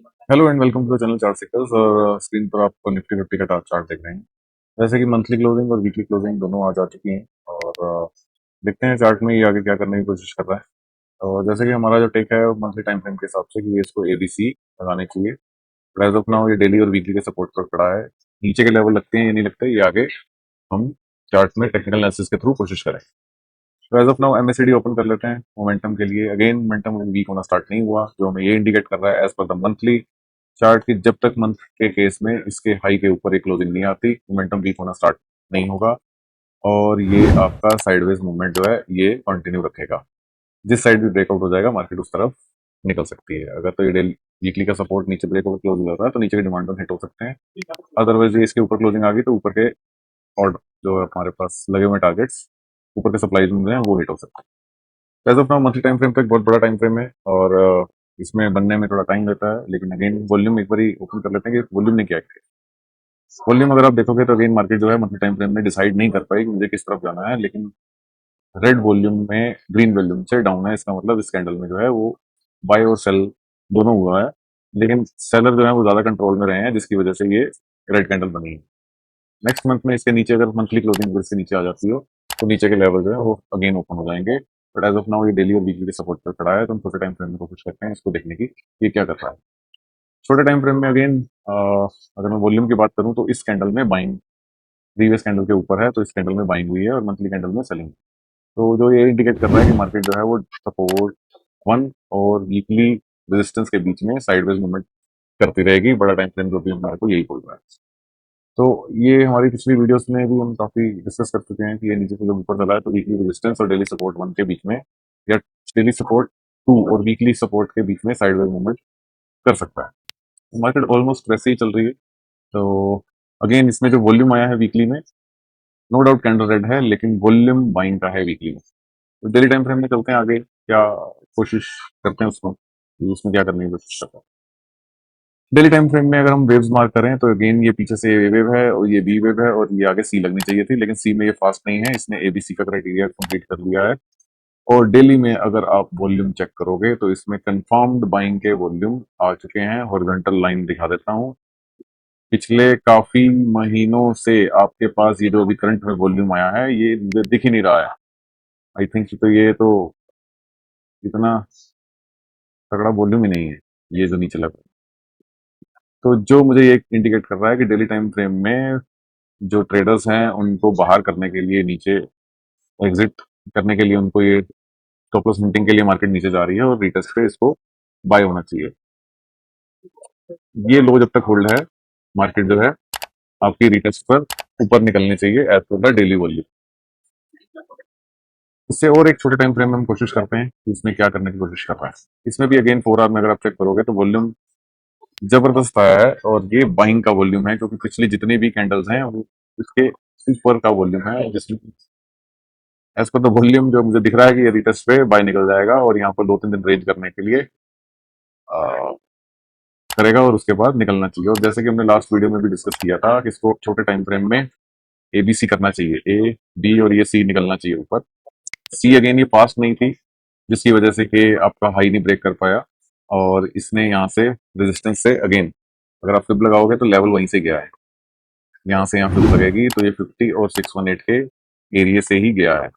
Hello and welcome to the channel chart sickles. और screen पर आपको निफ्टी फिफ्टी का चार्ट देख रहे हैं। जैसे कि मंथली क्लोजिंग और वीकली क्लोजिंग दोनों आ जा चुकी हैं। और देखते हैं चार्ट में ये आगे क्या करने की कोशिश कर रहा है। और जैसे कि हमारा जो टेक है मंथली टाइम फ्रेम के हिसाब से कि ये इसको एबीसी लगाने चाहिए। बट एज ऑफ नाउ ये डेली और वीकली के सपोर्ट पर खड़ा है। नीचे के लेवल लगते हैं या नहीं लगते ये आगे हम चार्ट में टेक्निकल एनालिसिस के थ्रू कोशिश करें। तो as of now MACD open कर लेते हैं मोमेंटम के लिए। अगेन मोमेंटम वीक होना स्टार्ट नहीं हुआ, जो हमें ये इंडिकेट कर रहा है as per the monthly chart की जब तक मंथ के केस में इसके हाई के ऊपर एक क्लोजिंग नहीं आती मोमेंटम वीक होना स्टार्ट नहीं होगा। और ये आपका साइडवेज मूवमेंट जो है ये कंटिन्यू रखेगा। जिस साइड भी ब्रेकआउट हो जाएगा मार्केट उस तरफ निकल सकती है। अगर तो ये डेली वीकली का सपोर्ट नीचे ब्रेकआउट क्लोज हो जाता है तो नीचे के डिमांड पर हिट हो सकते हैं। अदरवाइज ये इसके ऊपर क्लोजिंग आ गई तो ऊपर के और जो हमारे पास लगे हुए टारगेट्स ऊपर के सप्लाई जोन हैं वो हिट हो सकते हैं। As of now monthly time frame का एक बहुत बड़ा टाइम फ्रेम है और इसमें बनने में थोड़ा टाइम लेता है। लेकिन अगेन वॉल्यूम एक बार ओपन कर लेते हैं कि वॉल्यूम ने क्या किया। वॉल्यूम अगर आप देखोगे तो अगेन मार्केट जो है मंथली टाइम फ्रेम में डिसाइड नहीं कर पाई कि मुझे किस तरफ जाना है। लेकिन रेड वॉल्यूम में ग्रीन वॉल्यूम से डाउन है, इसका मतलब इस कैंडल में जो है वो बाय और सेल दोनों हुआ है। लेकिन सेलर जो है वो ज्यादा कंट्रोल में रहे हैं जिसकी वजह से ये रेड कैंडल बनी है। नेक्स्ट मंथ में इसके नीचे अगर मंथली क्लोजिंग अगर इसके नीचे आ जाती हो तो नीचे के लेवल जो है वो अगेन ओपन हो जाएंगे। बट एज ऑफ नाउ ये डेली और वीकली के सपोर्ट पर खड़ा है तो हम छोटे टाइम फ्रेम में कोशिश करते हैं इसको देखने की ये क्या कर रहा है। छोटे टाइम फ्रेम में अगेन अगर मैं वॉल्यूम की बात करूं तो इस कैंडल में बाइंग प्रीवियस कैंडल के ऊपर है तो इस कैंडल में बाइंग हुई है और मंथली कैंडल में सेलिंग। तो जो ये इंडिकेट कर रहा है कि मार्केट जो है वो सपोर्ट वन और वीकली रेजिस्टेंस के बीच में साइडवेज मूवमेंट करती रहेगी। बड़ा टाइम फ्रेम जो भी हमारे को यही बोल रहा है। तो ये हमारी पिछली वीडियोस में भी हम काफी डिस्कस कर चुके हैं कि ये नीचे से जब ऊपर चला है तो वीकली रेजिस्टेंस और डेली सपोर्ट वन के बीच में या डेली सपोर्ट टू और वीकली सपोर्ट के बीच में साइडवेज मूवमेंट कर सकता है। मार्केट ऑलमोस्ट वैसे ही चल रही है। तो अगेन इसमें जो वॉल्यूम आया है वीकली में नो डाउट कैंडल रेड है लेकिन वॉल्यूम बाइंग का है वीकली में। तो डेली टाइम फ्रेम में चलते हैं आगे क्या कोशिश करते हैं उसको उसमें क्या करने की कोशिश करते हैं। डेली टाइम फ्रेम में अगर हम वेव्स मार्क करें तो अगेन ये पीछे से ए वेव है और ये बी वेव है और ये आगे सी लगनी चाहिए थी लेकिन सी में ये फास्ट नहीं है, इसने एबीसी का क्राइटेरिया कंप्लीट कर लिया है। और डेली में अगर आप वॉल्यूम चेक करोगे तो इसमें कंफर्म्ड बाइंग के वॉल्यूम आ चुके हैं। हॉरिजॉन्टल लाइन दिखा देता हूं। पिछले काफी महीनों से आपके पास ये जो अभी करंट में वॉल्यूम आया है ये मुझे दिख ही नहीं रहा है। आई थिंक तो ये तो इतना तगड़ा वॉल्यूम ही नहीं है ये जो नीचे लगा। तो जो मुझे ये इंडिकेट कर रहा है कि डेली टाइम फ्रेम में जो ट्रेडर्स हैं उनको बाहर करने के लिए नीचे एग्जिट करने के लिए उनको ये स्टॉप लॉस हिंटिंग के लिए मार्केट नीचे जा रही है और रिटेस्ट पे इसको बाय होना चाहिए। ये लो जब तक होल्ड है मार्केट जो है आपकी रिटेस्ट पर ऊपर निकलनी चाहिए as per the daily volume. इससे और एक छोटे टाइम फ्रेम में हम कोशिश करते हैं कि इसमें क्या करने की कोशिश कर रहा है। इसमें भी अगेन 4 आवर में अगर आप चेक करोगे तो वॉल्यूम जबरदस्त आया है और ये बाइंग का वॉल्यूम है क्योंकि पिछली जितनी भी कैंडल्स हैं वो इसके ऊपर का वॉल्यूम है जिसमें एज पर द वॉल्यूम जो मुझे दिख रहा है कि ये रिटेस्ट पे बाय निकल जाएगा और यहाँ पर 2-3 दिन रेंज करने के लिए करेगा और उसके बाद निकलना चाहिए। और जैसे कि हमने लास्ट वीडियो में भी डिस्कस किया था कि इसको छोटे टाइम फ्रेम में एबीसी करना चाहिए, ए बी और ये सी निकलना चाहिए ऊपर। सी अगेन ये फास्ट नहीं थी जिसकी वजह से कि आपका हाई नहीं ब्रेक कर पाया और इसने यहाँ से रेजिस्टेंस से अगेन अगर आप फिब लगाओगे तो लेवल वहीं से गया है। यहाँ से यहाँ फिब लगेगी तो ये 50 और 618 के एरिया से ही गया है,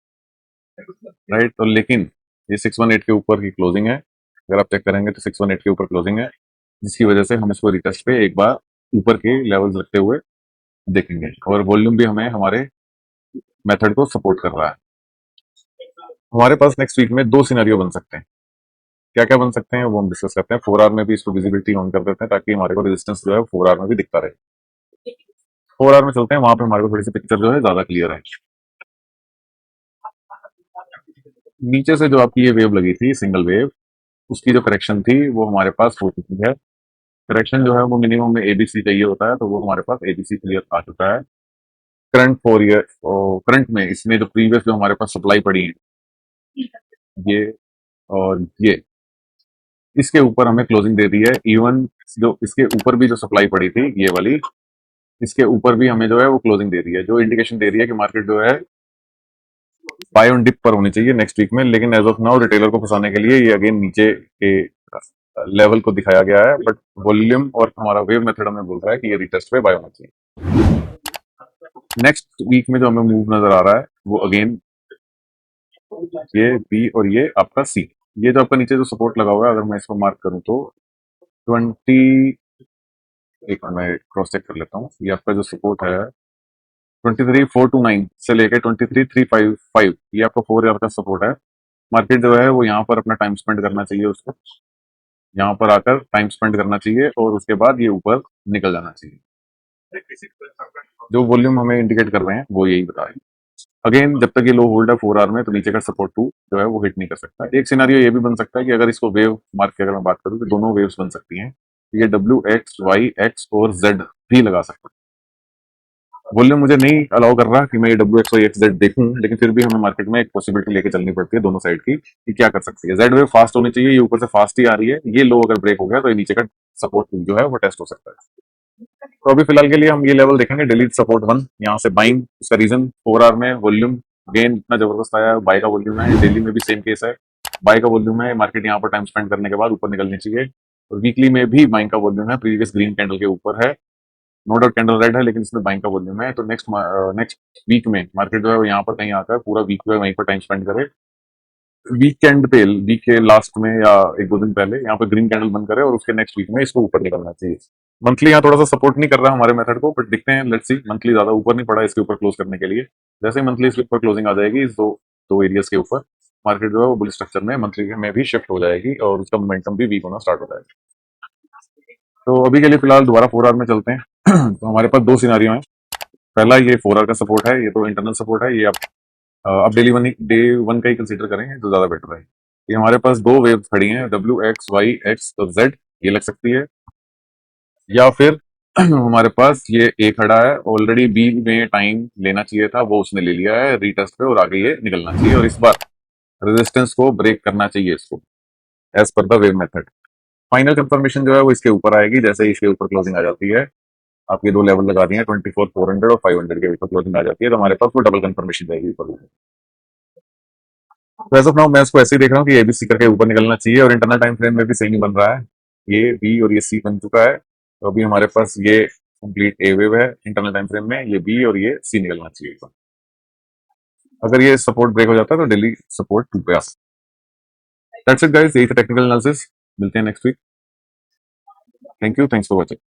राइट। तो लेकिन ये 618 के ऊपर की क्लोजिंग है। अगर आप चेक करेंगे तो 618 के ऊपर क्लोजिंग है जिसकी वजह से हम इसको रिटेस्ट पे एक बार ऊपर के लेवल्स रखते हुए देखेंगे। और वॉल्यूम भी हमें हमारे मेथड को सपोर्ट कर रहा है। हमारे पास नेक्स्ट वीक में 2 सिनेरियो बन सकते हैं। क्या क्या बन सकते हैं वो हम डिस्कस करते हैं। 4 आवर में भी इसको विजिबिलिटी ऑन कर देते हैं ताकि हमारे को रेजिस्टेंस जो है 4 आवर में भी दिखता रहे। 4 आवर में चलते हैं, वहां पे हमारे को थोड़ी सी पिक्चर जो है ज्यादा क्लियर है। नीचे से जो आपकी ये वेव लगी थी सिंगल वेव उसकी जो करेक्शन थी वो हमारे पास हो चुकी है। करेक्शन जो है वो मिनिमम में एबीसी चाहिए होता है तो वो हमारे पास एबीसी क्लियर आ चुका है। करंट 4 ईयर करंट में इसमें जो प्रीवियस जो हमारे पास सप्लाई पड़ी है ये और ये इसके ऊपर हमें क्लोजिंग दे दी है। इवन जो इसके ऊपर भी जो सप्लाई पड़ी थी ये वाली इसके ऊपर भी हमें जो है वो क्लोजिंग दे रही है जो इंडिकेशन दे रही है कि मार्केट जो है बाय ऑन डिप पर होनी चाहिए नेक्स्ट वीक में। लेकिन एज ऑफ नाउ रिटेलर को फंसाने के लिए ये अगेन नीचे के लेवल को दिखाया गया है, बट वॉल्यूम और हमारा वेव मेथड हमें बोल रहा है कि ये रिटेस्ट पे बाय होना चाहिए। नेक्स्ट वीक में जो हमें मूव नजर आ रहा है वो अगेन ये बी और ये आपका सी। ये जो आपका नीचे जो सपोर्ट लगा हुआ है, अगर मैं इसको मार्क करूं तो 20, एक मिनट मैं क्रॉस चेक कर लेता हूँ। ये आपका जो सपोर्ट है 23,429 से लेके 23,355, ये आपका 4 ईयर का सपोर्ट है। मार्केट जो है वो यहाँ पर अपना टाइम स्पेंड करना चाहिए, उसको यहाँ पर आकर टाइम स्पेंड करना चाहिए और उसके बाद ये ऊपर निकल जाना चाहिए। जो वॉल्यूम हमें इंडिकेट कर रहे हैं वो यही बता रहे हैं। अगेन जब तक ये लो होल्ड है 4 आवर में, तो नीचे का सपोर्ट 2 जो है वो हिट नहीं कर सकता। एक सिनारियो ये भी बन सकता है कि अगर इसको वेव मार्क की अगर मैं बात करूँ तो दोनों वेव्स बन सकती हैं। ये WX, Y, X और Z भी लगा सकता है। वॉल्यूम मुझे नहीं अलाउ कर रहा कि मैं ये WX, Y, X, Z देखूं, लेकिन फिर भी हमें मार्केट में एक पॉसिबिलिटी लेके चलनी पड़ती है दोनों साइड की कि क्या कर सकती है। जेड वेव फास्ट होनी चाहिए, ये ऊपर से फास्ट ही आ रही है। ये लो अगर ब्रेक हो गया तो ये नीचे का सपोर्ट जो है वो टेस्ट हो सकता है। तो अभी फिलहाल के लिए हम ये लेवल देखेंगे, डिलीट सपोर्ट 1, यहाँ से बाइंग। उसका रीजन 4 आवर में वॉल्यूम गेन इतना जबरदस्त आया है, बाय का वॉल्यूम है। डेली में भी सेम केस है, बाय का वॉल्यूम है। मार्केट यहाँ पर टाइम स्पेंड करने के बाद ऊपर निकलनी चाहिए। और वीकली में भी बाइंग का वॉल्यूम है, प्रीवियस ग्रीन कैंडल के ऊपर है। नो डाउट कैंडल रेड है, लेकिन इसमें बाइंग का वॉल्यूम है। तो नेक्स्ट वीक में मार्केट जो है वो यहाँ पर कहीं आकर पूरा वीक जो है वहीं पर टाइम स्पेंड करे। वीकेंड पे, वीक के लास्ट में या एक दो दिन पहले यहाँ पे ग्रीन कैंडल बंद करे और उसके नेक्स्ट वीक में इसको ऊपर निकलना चाहिए। मंथली यहाँ थोड़ा सा सपोर्ट नहीं कर रहा है हमारे मेथड को, बट दिखते हैं, लेट्स सी। मंथली ज्यादा ऊपर नहीं पड़ा इसके ऊपर क्लोज करने के लिए। जैसे ही मंथली इसके ऊपर क्लोजिंग आ जाएगी इस दो दो एरियाज के ऊपर, मार्केट जो है वो बुल स्ट्रक्चर में मंथली में भी शिफ्ट हो जाएगी और उसका मोमेंटम भी वीक होना स्टार्ट हो जाएगा। तो अभी के लिए फिलहाल दोबारा 4 आवर में चलते हैं। तो हमारे पास दो सिनारियो हैं। पहला ये 4 आवर का सपोर्ट है, ये तो इंटरनल सपोर्ट है। ये आप डे वन का ही कंसीडर करें तो ज्यादा बेटर है। ये हमारे पास दो वेव खड़ी हैं, WX, Y, X और Z, ये लग सकती है। या फिर हमारे पास ये ए खड़ा है, ऑलरेडी बी में टाइम लेना चाहिए था, वो उसने ले लिया है रीटेस्ट पे और आगे ये निकलना चाहिए और इस बार रेजिस्टेंस को ब्रेक करना चाहिए इसको, as per the wave method. Final confirmation जो है वो इसके ऊपर आएगी जैसे ही इसके ऊपर क्लोजिंग आ जाती है। आपके दो लेवल लगा दिए हैं, 24,400 और 500 के ऊपर क्लोजिंग आ जाती है तो हमारे पास वो डबल कंफर्मेशन रहेगी ऊपर। तो एज ऑफ नाउ मैं इसको ऐसे ही देख रहा हूँ कि ABC करके ऊपर निकलना चाहिए और इंटरनल टाइम फ्रेम में भी सही नहीं बन रहा है। ये बी और ये सी बन चुका है, तो अभी हमारे पास ये कंप्लीट ए वेव है इंटरनल टाइम फ्रेम में। ये बी और ये सी निकलना चाहिए। अगर ये सपोर्ट ब्रेक हो जाता है तो डेली सपोर्ट 2 पे आ। दैट्स इट गाइस, यही था टेक्निकल एनालिसिस। मिलते हैं next week. Thank you, thanks for watching.